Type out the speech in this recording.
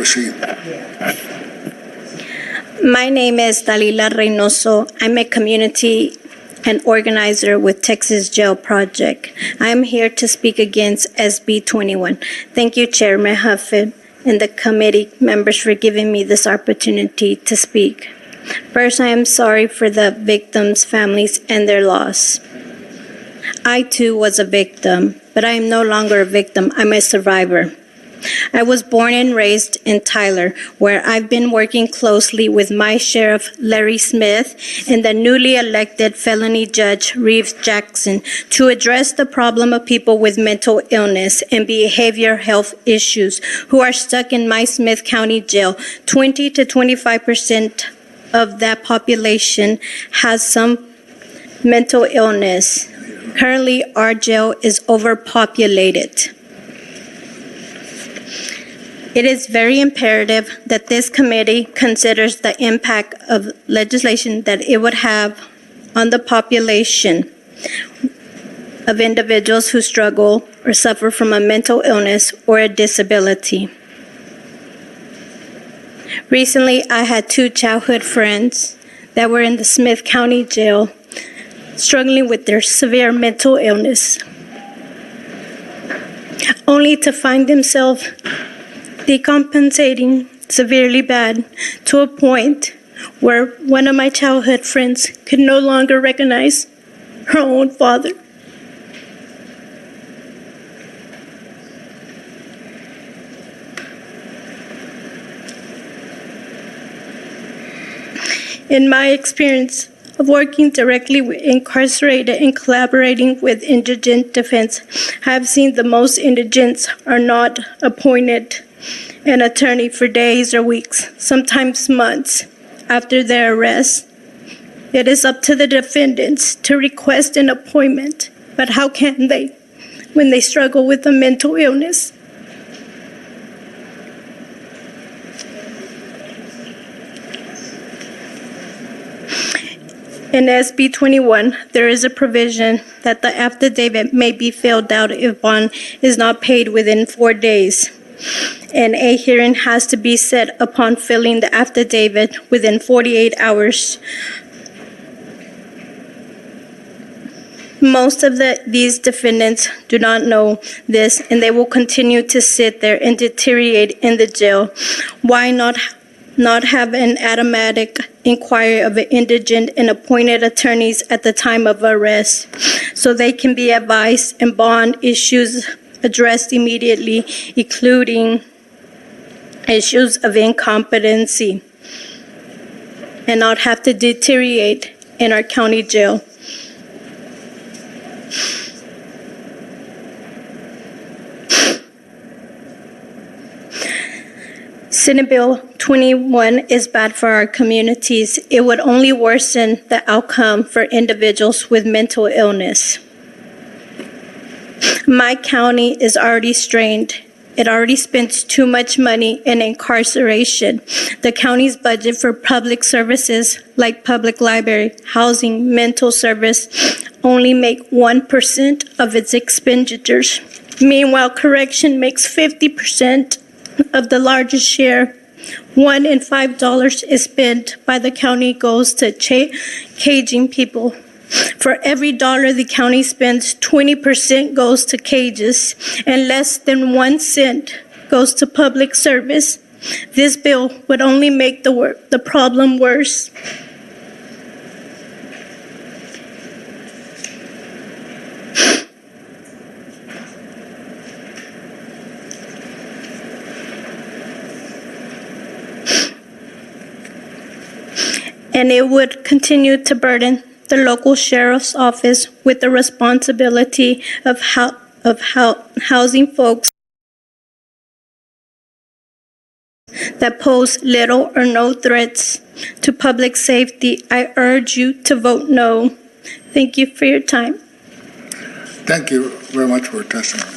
proceed. My name is Dalila Reynoso. I'm a community and organizer with Texas Jail Project. I'm here to speak against SB 21. Thank you, Chairman Hufford, and the committee members for giving me this opportunity to speak. First, I am sorry for the victims' families and their loss. I, too, was a victim, but I am no longer a victim. I'm a survivor. I was born and raised in Tyler, where I've been working closely with my sheriff, Larry Smith, and the newly elected felony judge, Reeves Jackson, to address the problem of people with mental illness and behavioral health issues who are stuck in my Smith County Jail. 20 to 25% of that population has some mental illness. Currently, our jail is overpopulated. It is very imperative that this committee considers the impact of legislation that it would have on the population of individuals who struggle or suffer from a mental illness or a disability. Recently, I had 2 childhood friends that were in the Smith County Jail struggling with their severe mental illness, only to find themselves decompensating severely bad to a point where one of my childhood friends could no longer recognize her own father. In my experience of working directly with incarcerated and collaborating with indigent defense, I have seen the most indigents are not appointed an attorney for days or weeks, sometimes months after their arrest. It is up to the defendants to request an appointment, but how can they when they struggle with a mental illness? In SB 21, there is a provision that the affidavit may be filled out if bond is not paid within 4 days. And a hearing has to be set upon filling the affidavit within 48 hours. Most of these defendants do not know this, and they will continue to sit there and deteriorate in the jail. Why not have an automatic inquiry of indigent and appointed attorneys at the time of arrest so they can be advised and bond issues addressed immediately, including issues of incompetency, and not have to deteriorate in our county jail. Senate Bill 21 is bad for our communities. It would only worsen the outcome for individuals with mental illness. My county is already strained. It already spends too much money in incarceration. The county's budget for public services like public library, housing, mental service only make 1% of its expenditures. Meanwhile, correction makes 50% of the largest share. $1 in $5 is spent by the county goes to caging people. For every dollar the county spends, 20% goes to cages, and less than 1 cent goes to public service. This bill would only make the problem worse. And it would continue to burden the local sheriff's office with the responsibility of housing folks that pose little or no threats to public safety. I urge you to vote no. Thank you for your time. Thank you very much for your testimony.